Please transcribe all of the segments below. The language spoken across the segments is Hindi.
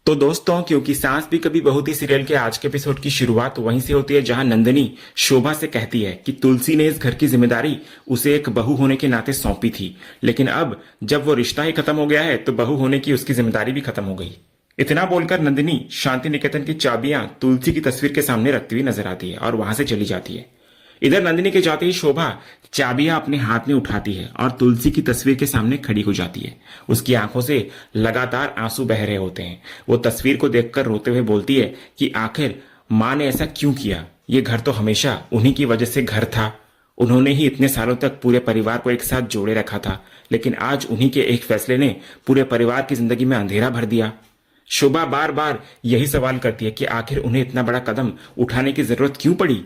तो दोस्तों, क्योंकि सास भी कभी बहू थी सीरियल के आज के एपिसोड की शुरुआत वहीं से होती है जहां नंदिनी शोभा से कहती है कि तुलसी ने इस घर की जिम्मेदारी उसे एक बहू होने के नाते सौंपी थी, लेकिन अब जब वो रिश्ता ही खत्म हो गया है तो बहू होने की उसकी जिम्मेदारी भी खत्म हो गई। इतना बोलकर नंदिनी शांति निकेतन की चाबियां तुलसी की तस्वीर के सामने रखती हुई नजर आती है और वहां से चली जाती है। इधर नंदिनी के जाते ही शोभा चाबियां अपने हाथ में उठाती है और तुलसी की तस्वीर के सामने खड़ी हो जाती है। उसकी आंखों से लगातार आंसू बह रहे होते हैं। वो तस्वीर को देखकर रोते हुए बोलती है कि आखिर माँ ने ऐसा क्यों किया। ये घर तो हमेशा उन्हीं की वजह से घर था। उन्होंने ही इतने सालों तक पूरे परिवार को एक साथ जोड़े रखा था, लेकिन आज उन्हीं के एक फैसले ने पूरे परिवार की जिंदगी में अंधेरा भर दिया। शोभा बार बार यही सवाल करती है कि आखिर उन्हें इतना बड़ा कदम उठाने की जरूरत क्यों पड़ी।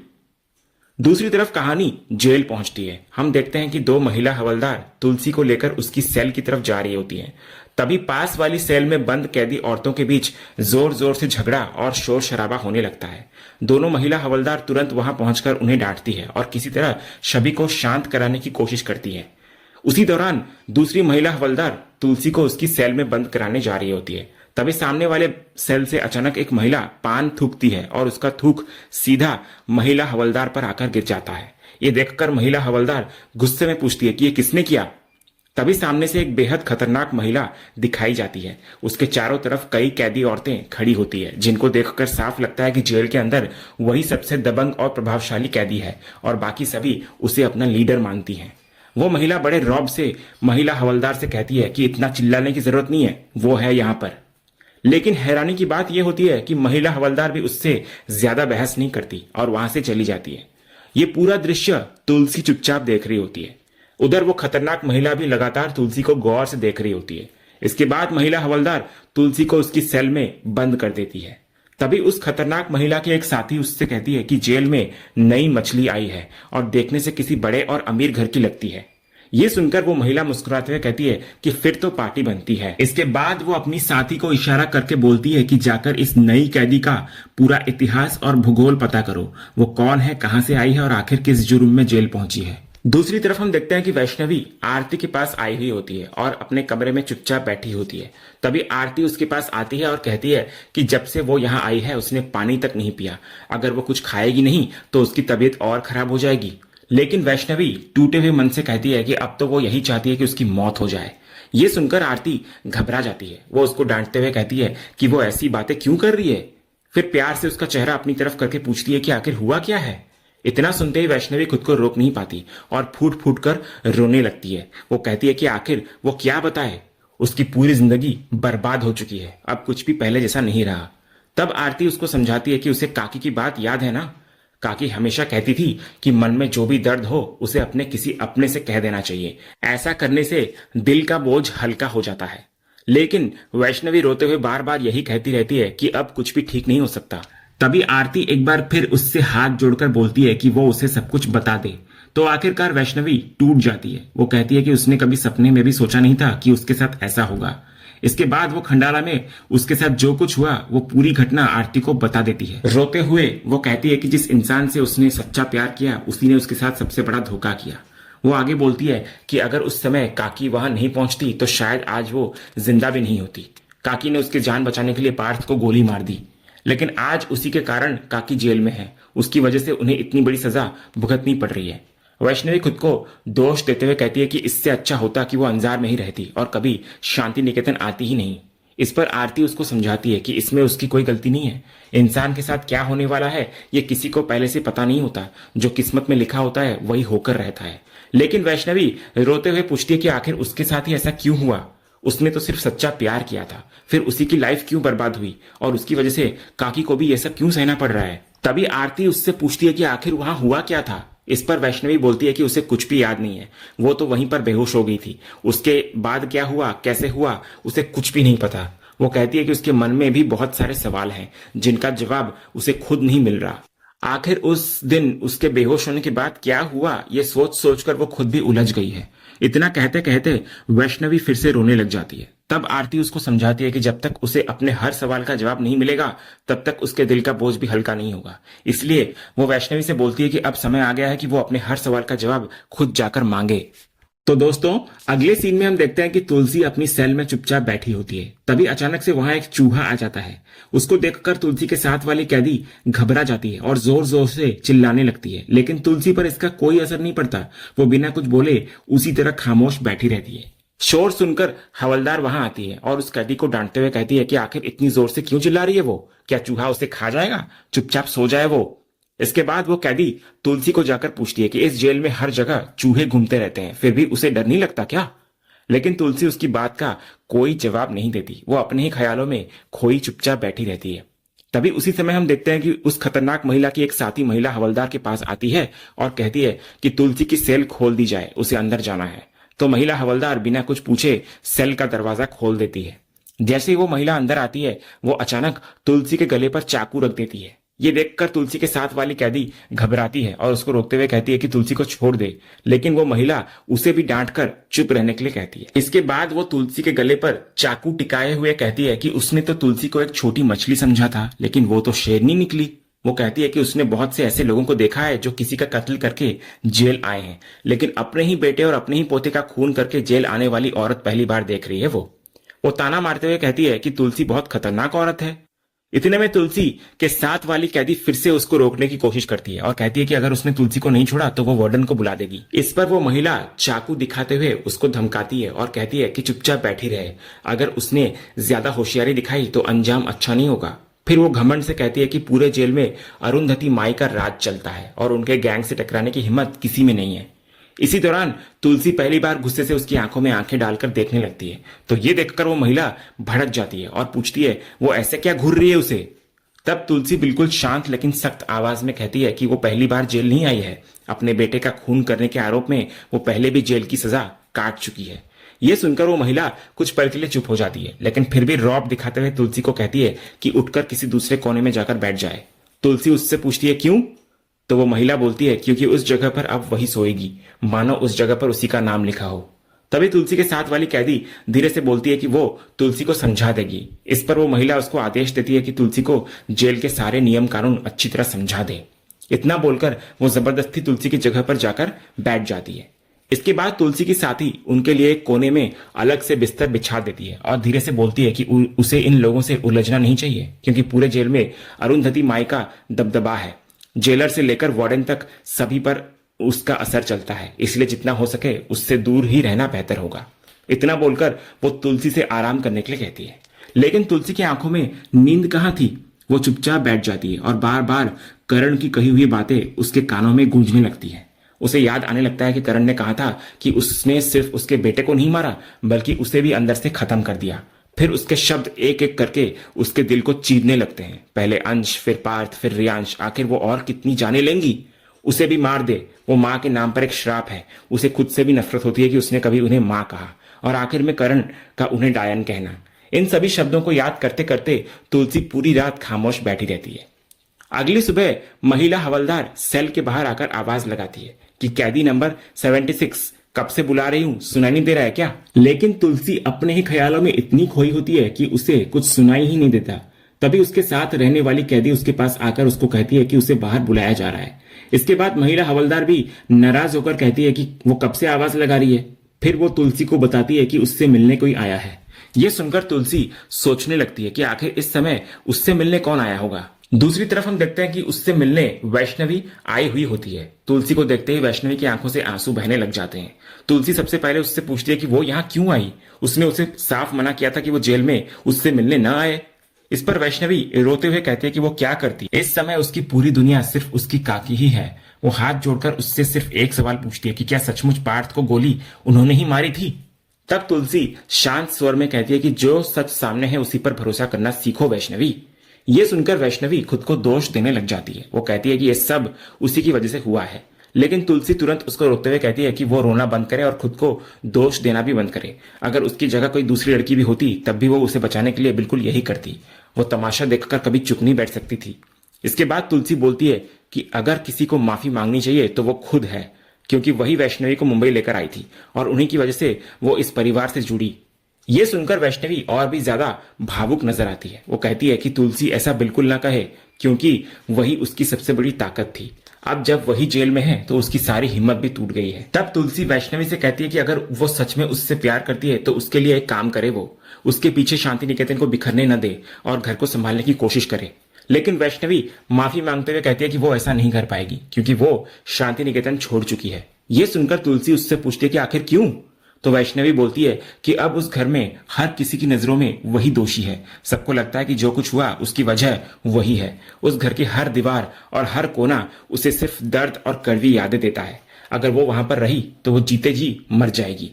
दूसरी तरफ कहानी जेल पहुंचती है। हम देखते हैं कि दो महिला हवलदार तुलसी को लेकर उसकी सेल की तरफ जा रही होती हैं। तभी पास वाली सेल में बंद कैदी औरतों के बीच जोर जोर से झगड़ा और शोर शराबा होने लगता है। दोनों महिला हवलदार तुरंत वहां पहुंचकर उन्हें डांटती है और किसी तरह छवि को शांत कराने की कोशिश करती है। उसी दौरान दूसरी महिला हवलदार तुलसी को उसकी सेल में बंद कराने जा रही होती है। तभी सामने वाले सेल से अचानक एक महिला पान थूकती है और उसका थूक सीधा महिला हवलदार पर आकर गिर जाता है। ये देखकर महिला हवलदार गुस्से में पूछती है कि ये किसने किया। तभी सामने से एक बेहद खतरनाक महिला दिखाई जाती है। उसके चारों तरफ कई कैदी औरतें खड़ी होती है, जिनको देखकर साफ लगता है कि जेल के अंदर वही सबसे दबंग और प्रभावशाली कैदी है और बाकी सभी उसे अपना लीडर मानती हैं। वो महिला बड़े रौब से महिला हवलदार से कहती है कि इतना चिल्लाने की जरूरत नहीं है, वो है यहाँ पर। लेकिन हैरानी की बात यह होती है कि महिला हवलदार भी उससे ज्यादा बहस नहीं करती और वहां से चली जाती है। ये पूरा दृश्य तुलसी चुपचाप देख रही होती है। उधर वो खतरनाक महिला भी लगातार तुलसी को गौर से देख रही होती है। इसके बाद महिला हवलदार तुलसी को उसकी सेल में बंद कर देती है। तभी उस खतरनाक महिला के एक साथी उससे कहती है कि जेल में नई मछली आई है और देखने से किसी बड़े और अमीर घर की लगती है। ये सुनकर वो महिला मुस्कुराते हुए कहती है कि फिर तो पार्टी बनती है। इसके बाद वो अपनी साथी को इशारा करके बोलती है कि जाकर इस नई कैदी का पूरा इतिहास और भूगोल पता करो। वो कौन है, कहां से आई है और आखिर किस जुर्म में जेल पहुंची है। दूसरी तरफ हम देखते हैं कि वैष्णवी आरती के पास आई हुई होती है और अपने कमरे में चुपचाप बैठी होती है। तभी आरती उसके पास आती है और कहती है कि जब से वो यहाँ आई है उसने पानी तक नहीं पिया। अगर वो कुछ खाएगी नहीं तो उसकी तबीयत और खराब हो जाएगी। लेकिन वैष्णवी टूटे हुए मन से कहती है कि अब तो वो यही चाहती है कि उसकी मौत हो जाए। ये सुनकर आरती घबरा जाती है। वो उसको डांटते हुए कहती है कि वो ऐसी बातें क्यों कर रही है। फिर प्यार से उसका चेहरा अपनी तरफ करके पूछती है कि आखिर हुआ क्या है। इतना सुनते ही वैष्णवी खुद को रोक नहीं पाती और फूट फूट कर रोने लगती है। वो कहती है कि आखिर वो क्या बताए। उसकी पूरी जिंदगी बर्बाद हो चुकी है, अब कुछ भी पहले जैसा नहीं रहा। तब आरती उसको समझाती है कि उसे काकी की बात याद है ना। काकी हमेशा कहती थी कि मन में जो भी दर्द हो उसे अपने किसी अपने से कह देना चाहिए। ऐसा करने से दिल का बोझ हल्का हो जाता है। लेकिन वैष्णवी रोते हुए बार बार यही कहती रहती है कि अब कुछ भी ठीक नहीं हो सकता। तभी आरती एक बार फिर उससे हाथ जोड़कर बोलती है कि वो उसे सब कुछ बता दे। तो आखिरकार वैष्णवी टूट जाती है। वो कहती है कि उसने कभी सपने में भी सोचा नहीं था कि उसके साथ ऐसा होगा। इसके बाद वो खंडाला में उसके साथ जो कुछ हुआ वो पूरी घटना आरती को बता देती है। रोते हुए वो कहती है कि जिस इंसान से उसने सच्चा प्यार किया उसी ने उसके साथ सबसे बड़ा धोखा किया। वो आगे बोलती है कि अगर उस समय काकी वहां नहीं पहुंचती तो शायद आज वो जिंदा भी नहीं होती। काकी ने उसकी जान बचाने के लिए पार्थ को गोली मार दी, लेकिन आज उसी के कारण काकी जेल में है। उसकी वजह से उन्हें इतनी बड़ी सजा भुगतनी पड़ रही है। वैष्णवी खुद को दोष देते हुए कहती है कि इससे अच्छा होता कि वो अंजार में ही रहती और कभी शांति निकेतन आती ही नहीं। इस पर आरती उसको समझाती है कि इसमें उसकी कोई गलती नहीं है। इंसान के साथ क्या होने वाला है ये किसी को पहले से पता नहीं होता। जो किस्मत में लिखा होता है वही होकर रहता है। लेकिन वैष्णवी रोते हुए पूछती है कि आखिर उसके साथ ही ऐसा क्यों हुआ। उसने तो सिर्फ सच्चा प्यार किया था, फिर उसी की लाइफ क्यों बर्बाद हुई और उसकी वजह से काकी को भी ये सब क्यों सहना पड़ रहा है। तभी आरती उससे पूछती है कि आखिर वहां हुआ क्या था। इस पर वैष्णवी बोलती है कि उसे कुछ भी याद नहीं है। वो तो वहीं पर बेहोश हो गई थी। उसके बाद क्या हुआ, कैसे हुआ, उसे कुछ भी नहीं पता। वो कहती है कि उसके मन में भी बहुत सारे सवाल हैं जिनका जवाब उसे खुद नहीं मिल रहा। आखिर उस दिन उसके बेहोश होने के बाद क्या हुआ ये सोच सोचकर वो खुद भी उलझ गई है। इतना कहते कहते वैष्णवी फिर से रोने लग जाती है। तब आरती उसको समझाती है कि जब तक उसे अपने हर सवाल का जवाब नहीं मिलेगा तब तक उसके दिल का बोझ भी हल्का नहीं होगा। इसलिए वो वैष्णवी से बोलती है कि अब समय आ गया है कि वो अपने हर सवाल का जवाब खुद जाकर मांगे। तो दोस्तों, अगले सीन में हम देखते हैं कि तुलसी अपनी सेल में चुपचाप बैठी होती है। तभी अचानक से वहां एक चूहा आ जाता है। उसको देखकर तुलसी के साथ वाली कैदी घबरा जाती है और जोर जोर से चिल्लाने लगती है, लेकिन तुलसी पर इसका कोई असर नहीं पड़ता। वो बिना कुछ बोले उसी तरह खामोश बैठी रहती है। शोर सुनकर हवलदार वहां आती है और उस कैदी को डांटते हुए कहती है कि आखिर इतनी जोर से क्यों चिल्ला रही है वो? क्या चूहा उसे खा जाएगा? चुपचाप सो जाए वो। इसके बाद वो कैदी तुलसी को जाकर पूछती है कि इस जेल में हर जगह चूहे घूमते रहते हैं, फिर भी उसे डर नहीं लगता क्या? लेकिन तुलसी उसकी बात का कोई जवाब नहीं देती। वो अपने ही ख्यालों में खोई चुपचाप बैठी रहती है। तभी उसी समय हम देखते हैं कि उस खतरनाक महिला की एक साथी महिला हवलदार के पास आती है और कहती है कि तुलसी की सेल खोल दी जाए, उसे अंदर जाना है। तो महिला हवलदार बिना कुछ पूछे सेल का दरवाजा खोल देती है। जैसे ही वो महिला अंदर आती है, वो अचानक तुलसी के गले पर चाकू रख देती है। ये देखकर तुलसी के साथ वाली कैदी घबराती है और उसको रोकते हुए कहती है कि तुलसी को छोड़ दे, लेकिन वो महिला उसे भी डांट कर चुप रहने के लिए कहती है। इसके बाद वो तुलसी के गले पर चाकू टिकाए हुए कहती है कि उसने तो तुलसी को एक छोटी मछली समझा था, लेकिन वो तो शेरनी निकली। वो कहती है कि उसने बहुत से ऐसे लोगों को देखा है जो किसी का कत्ल करके जेल आए हैं, लेकिन अपने ही बेटे और अपने ही पोते का खून करके जेल आने वाली औरत पहली बार देख रही है। वो ताना मारते हुए कहती है कि तुलसी बहुत खतरनाक औरत है। इतने में तुलसी के साथ वाली कैदी फिर से उसको रोकने की कोशिश करती है और कहती है कि अगर उसने तुलसी को नहीं छोड़ा तो वो वार्डन को बुला देगी। इस पर वो महिला चाकू दिखाते हुए उसको धमकाती है और कहती है कि चुपचाप बैठी रहे, अगर उसने ज्यादा होशियारी दिखाई तो अंजाम अच्छा नहीं होगा। फिर वो घमंड से कहती है कि पूरे जेल में अरुंधति माई का राज चलता है और उनके गैंग से टकराने की हिम्मत किसी में नहीं है। इसी दौरान तुलसी पहली बार गुस्से से उसकी आंखों में आंखें डालकर देखने लगती है। तो ये देखकर वो महिला भड़क जाती है और पूछती है वो ऐसे क्या घूर रही है उसे। तब तुलसी बिल्कुल शांत लेकिन सख्त आवाज में कहती है कि वो पहली बार जेल नहीं आई है। अपने बेटे का खून करने के आरोप में वो पहले भी जेल की सजा काट चुकी है। ये सुनकर वो महिला कुछ पल के लिए चुप हो जाती है, लेकिन फिर भी रौब दिखाते हुए तुलसी को कहती है कि उठकर किसी दूसरे कोने में जाकर बैठ जाए। तुलसी उससे पूछती है क्यों? तो वो महिला बोलती है क्योंकि उस जगह पर अब वही सोएगी, मानो उस जगह पर उसी का नाम लिखा हो। तभी तुलसी के साथ वाली कैदी धीरे से बोलती है कि वो तुलसी को समझा देगी। इस पर वो महिला उसको आदेश देती है कि तुलसी को जेल के सारे नियम कानून अच्छी तरह समझा दे। इतना बोलकर वो जबरदस्ती तुलसी की जगह पर जाकर बैठ जाती है। इसके बाद तुलसी की साथी उनके लिए एक कोने में अलग से बिस्तर बिछा देती है और धीरे से बोलती है कि उसे इन लोगों से उलझना नहीं चाहिए, क्योंकि पूरे जेल में अरुंधति माई का दबदबा है। जेलर से लेकर वार्डन तक सभी पर उसका असर चलता है, इसलिए जितना हो सके उससे दूर ही रहना बेहतर होगा। इतना बोलकर वो तुलसी से आराम करने के लिए कहती है, लेकिन तुलसी की आंखों में नींद कहाँ थी। वो चुपचाप बैठ जाती है और बार बार करण की कही हुई बातें उसके कानों में गूंजने लगती है। उसे याद आने लगता है कि करण ने कहा था कि उसने सिर्फ उसके बेटे को नहीं मारा, बल्कि उसे भी अंदर से खत्म कर दिया। फिर उसके शब्द एक एक करके उसके दिल को चीरने लगते हैं। पहले अंश, फिर पार्थ, फिर रियांश, आखिर वो और कितनी जाने लेंगी। उसे भी मार दे, वो माँ के नाम पर एक श्राप है। उसे खुद से भी नफरत होती है कि उसने कभी उन्हें माँ कहा, और आखिर में करण का उन्हें डायन कहना। इन सभी शब्दों को याद करते करते तुलसी पूरी रात खामोश बैठी रहती है। अगली सुबह महिला हवलदार सेल के बाहर आकर आवाज लगाती है कि कैदी नंबर 76 कब से बुला रही हूं, सुनाई नहीं दे रहा है क्या? लेकिन तुलसी अपने ही ख्यालों में इतनी खोई होती है कि उसे कुछ सुनाई ही नहीं देता। तभी उसके साथ रहने वाली कैदी उसके पास आकर उसको कहती है कि उसे बाहर बुलाया जा रहा है। इसके बाद महिला हवलदार भी नाराज होकर कहती है कि वो कब से आवाज लगा रही है। फिर वो तुलसी को बताती है कि उससे मिलने कोई आया है। ये सुनकर तुलसी सोचने लगती है कि आखिर इस समय उससे मिलने कौन आया होगा। दूसरी तरफ हम देखते हैं कि उससे मिलने वैष्णवी आई हुई होती है। तुलसी को देखते ही वैष्णवी की आंखों से आंसू बहने लग जाते हैं। तुलसी सबसे पहले उससे पूछती है कि वो यहाँ क्यों आई। उसने उसे साफ मना किया था कि वो जेल में उससे मिलने न आए। इस पर वैष्णवी रोते हुए कहती है कि वो क्या करती। इस समय उसकी पूरी दुनिया सिर्फ उसकी काकी ही है। वो हाथ जोड़कर उससे सिर्फ एक सवाल पूछती है कि क्या सचमुच पार्थ को गोली उन्होंने ही मारी थी। तब तुलसी शांत स्वर में कहती है कि जो सच सामने है उसी पर भरोसा करना सीखो वैष्णवी। ये सुनकर वैष्णवी खुद को दोष देने लग जाती है। वो कहती है कि ये सब उसी की वजह से हुआ है, लेकिन तुलसी तुरंत उसको रोकते हुए कहती है कि वो रोना बंद करे और खुद को दोष देना भी बंद करे। अगर उसकी जगह कोई दूसरी लड़की भी होती तब भी वो उसे बचाने के लिए बिल्कुल यही करती। वो तमाशा देखकर कभी चुप नहीं बैठ सकती थी। इसके बाद तुलसी बोलती है कि अगर किसी को माफी मांगनी चाहिए तो वो खुद है, क्योंकि वही वैष्णवी को मुंबई लेकर आई थी और उन्हीं की वजह से वो इस परिवार से जुड़ी। ये सुनकर वैष्णवी और भी ज्यादा भावुक नजर आती है। वो कहती है कि तुलसी ऐसा बिल्कुल ना कहे, क्योंकि वही उसकी सबसे बड़ी ताकत थी। अब जब वही जेल में है तो उसकी सारी हिम्मत भी टूट गई है। तब तुलसी वैष्णवी से कहती है कि अगर वो सच में उससे प्यार करती है तो उसके लिए एक काम करे, वो उसके पीछे शांति निकेतन को बिखरने न दे और घर को संभालने की कोशिश करे। लेकिन वैष्णवी माफी मांगते हुए कहती है कि वो ऐसा नहीं कर पाएगी क्योंकि वो शांति निकेतन छोड़ चुकी है। ये सुनकर तुलसी उससे पूछती है कि आखिर क्यों? तो वैष्णवी बोलती है कि अब उस घर में हर किसी की नजरों में वही दोषी है। सबको लगता है कि जो कुछ हुआ उसकी वजह वही है। उस घर की हर दीवार और हर कोना उसे सिर्फ दर्द और कड़वी यादें देता है। अगर वो वहां पर रही तो वो जीते जी मर जाएगी।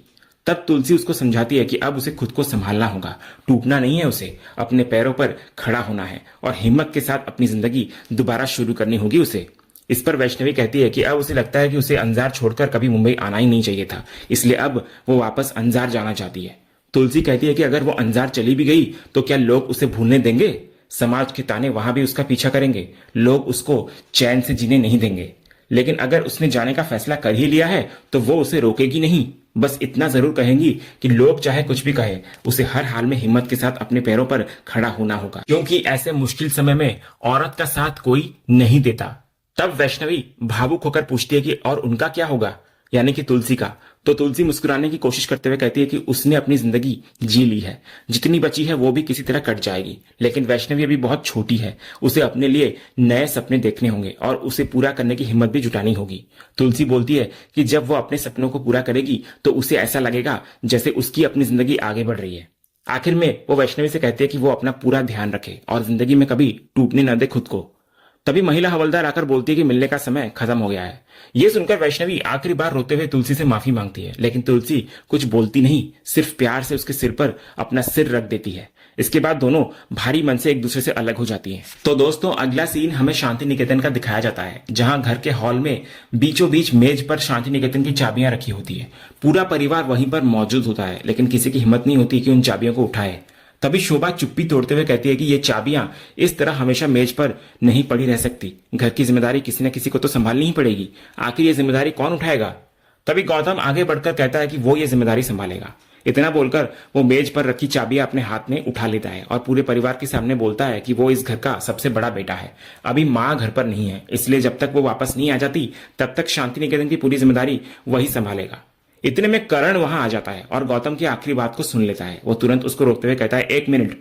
तब तुलसी उसको समझाती है कि अब उसे खुद को संभालना होगा, टूटना नहीं है, उसे अपने पैरों पर खड़ा होना है और हिम्मत के साथ अपनी जिंदगी दोबारा शुरू करनी होगी उसे। इस पर वैष्णवी कहती है कि अब उसे लगता है कि उसे अंजार छोड़कर कभी मुंबई आना ही नहीं चाहिए था, इसलिए अब वो वापस अंजार जाना चाहती है। तुलसी कहती है कि अगर वो अंजार चली भी गई तो क्या लोग उसे भूलने देंगे? समाज के ताने वहां भी उसका पीछा करेंगे, लोग उसको चैन से जीने नहीं देंगे। लेकिन अगर उसने जाने का फैसला कर ही लिया है तो वो उसे रोकेगी नहीं। बस इतना जरूर कहेंगी कि लोग चाहे कुछ भी कहे, उसे हर हाल में हिम्मत के साथ अपने पैरों पर खड़ा होना होगा, क्योंकि ऐसे मुश्किल समय में औरत का साथ कोई नहीं देता। तब वैष्णवी भावुक होकर पूछती है कि और उनका क्या होगा, यानी कि तुलसी का। तो तुलसी मुस्कुराने की कोशिश करते हुए कहती है कि उसने अपनी जिंदगी जी ली है, जितनी बची है वो भी किसी तरह कट जाएगी। लेकिन वैष्णवी अभी बहुत छोटी है, उसे अपने लिए नए सपने देखने होंगे और उसे पूरा करने की हिम्मत भी जुटानी होगी। तुलसी बोलती है कि जब वो अपने सपनों को पूरा करेगी तो उसे ऐसा लगेगा जैसे उसकी अपनी जिंदगी आगे बढ़ रही है। आखिर में वो वैष्णवी से कहती है कि वो अपना पूरा ध्यान रखे और जिंदगी में कभी टूटने न दे खुद को। तभी महिला हवलदार आकर बोलती है कि मिलने का समय खत्म हो गया है। ये सुनकर वैष्णवी आखिरी बार रोते हुए तुलसी से माफी मांगती है, लेकिन तुलसी कुछ बोलती नहीं, सिर्फ प्यार से उसके सिर पर अपना सिर रख देती है। इसके बाद दोनों भारी मन से एक दूसरे से अलग हो जाती हैं। तो दोस्तों, अगला सीन हमें शांति निकेतन का दिखाया जाता है, जहां घर के हॉल में बीचों बीच मेज पर शांति निकेतन की चाबियां रखी होती है। पूरा परिवार वहीं पर मौजूद होता है, लेकिन किसी की हिम्मत नहीं होती कि उन चाबियों को उठाए। तभी शोभा चुप्पी तोड़ते हुए कहती है कि ये चाबियां इस तरह हमेशा मेज पर नहीं पड़ी रह सकती। घर की जिम्मेदारी किसी न किसी को तो संभालनी ही पड़ेगी। आखिर ये जिम्मेदारी कौन उठाएगा? तभी गौतम आगे बढ़कर कहता है कि वो ये जिम्मेदारी संभालेगा। इतना बोलकर वो मेज पर रखी चाबियां अपने हाथ में उठा लेता है और पूरे परिवार के सामने बोलता है कि वो इस घर का सबसे बड़ा बेटा है। अभी माँ घर पर नहीं है, इसलिए जब तक वो वापस नहीं आ जाती तब तक शांति निकेतन की पूरी जिम्मेदारी वही संभालेगा। इतने में करण वहां आ जाता है और गौतम की आखिरी बात को सुन लेता है। वो तुरंत उसको रोकते हुए कहता है, एक मिनट।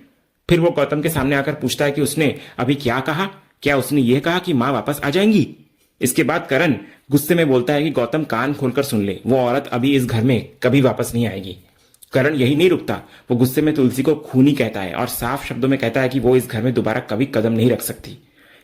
फिर वो गौतम के सामने आकर पूछता है कि उसने अभी क्या कहा? क्या उसने ये कहा कि माँ वापस आ जाएंगी? इसके बाद करण गुस्से में बोलता है कि गौतम कान खोलकर सुन ले, वो औरत अभी इस घर में कभी वापस नहीं आएगी। करण यही नहीं रुकता, वो गुस्से में तुलसी को खूनी कहता है और साफ शब्दों में कहता है कि वो इस घर में दोबारा कभी कदम नहीं रख सकती।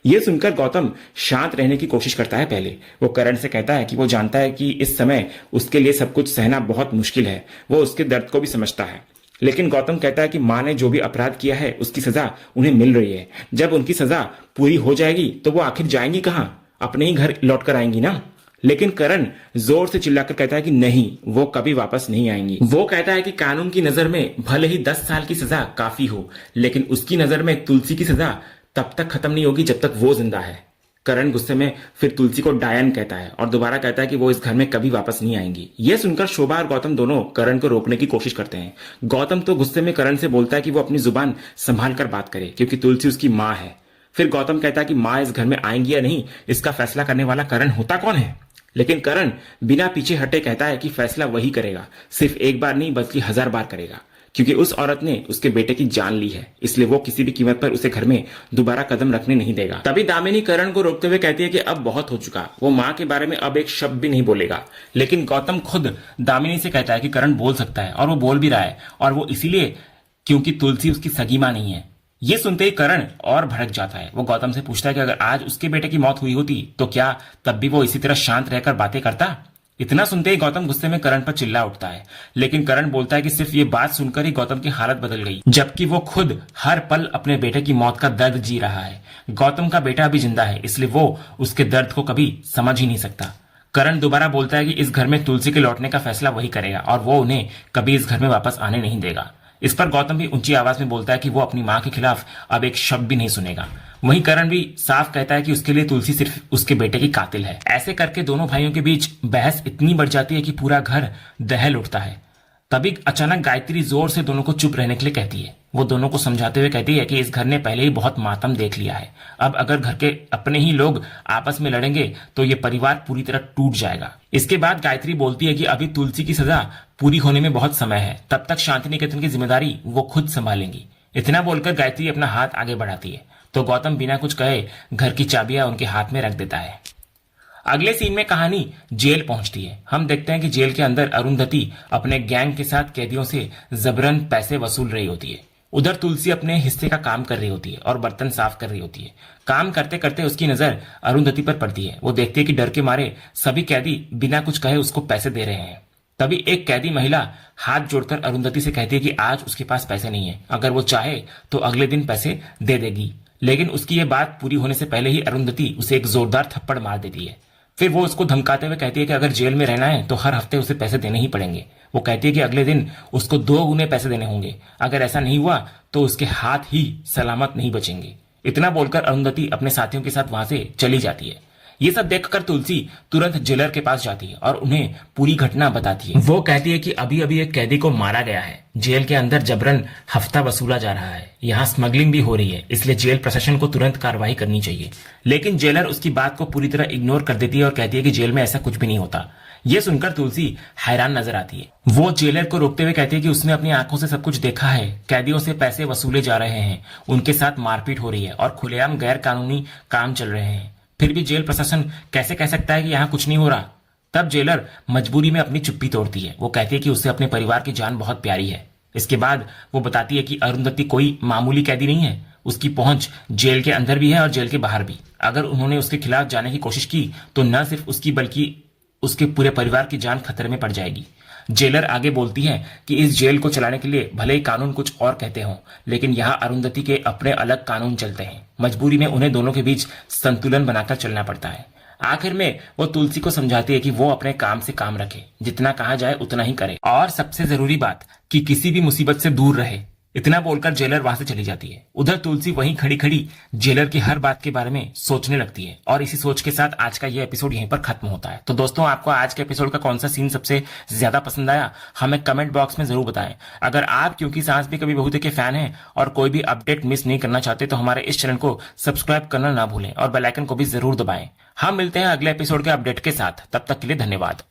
ये सुनकर गौतम शांत रहने की कोशिश करता है। पहले वो करण से कहता है कि वो जानता है कि इस समय उसके लिए सब कुछ सहना बहुत मुश्किल है, वो उसके दर्द को भी समझता है। लेकिन गौतम कहता है कि माँ ने जो भी अपराध किया है उसकी सजा उन्हें मिल रही है। जब उनकी सजा पूरी हो जाएगी तो वो आखिर जाएंगी कहाँ? अपने ही घर लौट कर आएंगी ना। लेकिन करण जोर से चिल्लाकर कहता है कि नहीं, वो कभी वापस नहीं आएंगी। वो कहता है कि कानून की नजर में भले ही 10 साल की सजा काफी हो, लेकिन उसकी नजर में तुलसी की सजा तब तक खत्म नहीं होगी जब तक वो जिंदा है। करण गुस्से में फिर तुलसी को डायन कहता है और दोबारा कहता है कि वो इस घर में कभी वापस नहीं आएंगी। यह सुनकर शोभा और गौतम दोनों करण को रोकने की कोशिश करते हैं। गौतम तो गुस्से में करण से बोलता है कि वो अपनी जुबान संभाल कर बात करे, क्योंकि तुलसी उसकी माँ है। फिर गौतम कहता है कि माँ इस घर में आएंगी या नहीं, इसका फैसला करने वाला करण होता कौन है? लेकिन करण बिना पीछे हटे कहता है कि फैसला वही करेगा, सिर्फ एक बार नहीं बल्कि 1000 बार करेगा, क्योंकि उस औरत ने उसके बेटे की जान ली है, इसलिए वो किसी भी कीमत पर उसे घर में दोबारा कदम रखने नहीं देगा। तभी दामिनी करण को रोकते हुए कहती है कि अब बहुत हो चुका, वो माँ के बारे में अब एक शब्द भी नहीं बोलेगा। लेकिन गौतम खुद दामिनी से कहता है कि करण बोल सकता है और वो बोल भी रहा है, और वो इसीलिए क्योंकि तुलसी उसकी सगी माँ नहीं है। ये सुनते ही करण और भड़क जाता है। वो गौतम से पूछता है कि अगर आज उसके बेटे की मौत हुई होती तो क्या तब भी वो इसी तरह शांत रहकर बातें करता? इतना सुनते ही गौतम गुस्से में करण पर चिल्ला उठता है। लेकिन करण बोलता है कि सिर्फ ये बात सुनकर ही गौतम की हालत बदल गई, जबकि वो खुद हर पल अपने बेटे की मौत का दर्द जी रहा है। गौतम का बेटा अभी जिंदा है, इसलिए वो उसके दर्द को कभी समझ ही नहीं सकता। करण दोबारा बोलता है कि इस घर में तुलसी के लौटने का फैसला वही करेगा और वो उन्हें कभी इस घर में वापस आने नहीं देगा। इस पर गौतम भी ऊंची आवाज में बोलता है कि वो अपनी मां के खिलाफ अब एक शब्द भी नहीं सुनेगा। वहीं करण भी साफ कहता है कि उसके लिए तुलसी सिर्फ उसके बेटे की कातिल है। ऐसे करके दोनों भाइयों के बीच बहस इतनी बढ़ जाती है कि पूरा घर दहल उठता है। तभी अचानक गायत्री जोर से दोनों को चुप रहने के लिए कहती है। वो दोनों को समझाते हुए कहती है कि इस घर ने पहले ही बहुत मातम देख लिया है। अब अगर घर के अपने ही लोग आपस में लड़ेंगे तो ये परिवार पूरी तरह टूट जाएगा। इसके बाद गायत्री बोलती है कि अभी तुलसी की सजा पूरी होने में बहुत समय है, तब तक शांति निकेतन की जिम्मेदारी वो खुद संभालेंगी। इतना बोलकर गायत्री अपना हाथ आगे बढ़ाती है तो गौतम बिना कुछ कहे घर की चाबियां उनके हाथ में रख देता है। अगले सीन में कहानी जेल पहुंचती है। हम देखते हैं कि जेल के अंदर अरुंधति अपने गैंग के साथ कैदियों से जबरन पैसे वसूल रही होती है। उधर तुलसी अपने हिस्से का काम कर रही होती है और बर्तन साफ कर रही होती है। काम करते करते उसकी नजर अरुंधति पर पड़ती है। वो देखती है कि डर के मारे सभी कैदी बिना कुछ कहे उसको पैसे दे रहे हैं। तभी एक कैदी महिला हाथ जोड़कर अरुंधति से कहती है कि आज उसके पास पैसे नहीं है, अगर वो चाहे तो अगले दिन पैसे दे देगी। लेकिन उसकी ये बात पूरी होने से पहले ही अरुंधति उसे एक जोरदार थप्पड़ मार देती है। फिर वो उसको धमकाते हुए कहती है कि अगर जेल में रहना है तो हर हफ्ते उसे पैसे देने ही पड़ेंगे। वो कहती है कि अगले दिन उसको 2 गुने पैसे देने होंगे, अगर ऐसा नहीं हुआ तो उसके हाथ ही सलामत नहीं बचेंगे। इतना बोलकर अरुंधति अपने साथियों के साथ वहां से चली जाती है। ये सब देखकर तुलसी तुरंत जेलर के पास जाती है और उन्हें पूरी घटना बताती है। वो कहती है कि अभी अभी एक कैदी को मारा गया है, जेल के अंदर जबरन हफ्ता वसूला जा रहा है, यहाँ स्मगलिंग भी हो रही है, इसलिए जेल प्रशासन को तुरंत कार्रवाई करनी चाहिए। लेकिन जेलर उसकी बात को पूरी तरह इग्नोर कर देती है और कहती है कि जेल में ऐसा कुछ भी नहीं होता। ये सुनकर तुलसी हैरान नजर आती है। वो जेलर को रोकते हुए कहती है कि उसने अपनी आंखों से सब कुछ देखा है, कैदियों से पैसे वसूले जा रहे हैं, उनके साथ मारपीट हो रही है और खुलेआम गैर कानूनी काम चल रहे हैं, फिर भी जेल प्रशासन कैसे कह सकता है कि यहाँ कुछ नहीं हो रहा। तब जेलर मजबूरी में अपनी चुप्पी तोड़ती है। वो कहती है कि उसे अपने परिवार की जान बहुत प्यारी है। इसके बाद वो बताती है कि अरुंधति कोई मामूली कैदी नहीं है, उसकी पहुंच जेल के अंदर भी है और जेल के बाहर भी। अगर उन्होंने उसके खिलाफ जाने की कोशिश की तो न सिर्फ उसकी बल्कि उसके पूरे परिवार की जान खतरे में पड़ जाएगी। जेलर आगे बोलती है कि इस जेल को चलाने के लिए भले ही कानून कुछ और कहते हों, लेकिन यहाँ अरुंधति के अपने अलग कानून चलते हैं। मजबूरी में उन्हें दोनों के बीच संतुलन बनाकर चलना पड़ता है। आखिर में वो तुलसी को समझाती है कि वो अपने काम से काम रखे, जितना कहा जाए उतना ही करे, और सबसे जरूरी बात कि किसी भी मुसीबत से दूर रहे। इतना बोलकर जेलर वहां से चली जाती है। उधर तुलसी वहीं खड़ी खड़ी जेलर की हर बात के बारे में सोचने लगती है और इसी सोच के साथ आज का ये एपिसोड यहीं पर खत्म होता है। तो दोस्तों, आपको आज के एपिसोड का कौन सा सीन सबसे ज्यादा पसंद आया हमें कमेंट बॉक्स में जरूर बताएं। अगर आप क्योंकि सास भी कभी बहू के फैन हैं और कोई भी अपडेट मिस नहीं करना चाहते तो हमारे इस चैनल को सब्सक्राइब करना ना भूलें और बेल आइकन को भी जरूर दबाएं। हम मिलते हैं अगले एपिसोड के अपडेट के साथ, तब तक के लिए धन्यवाद।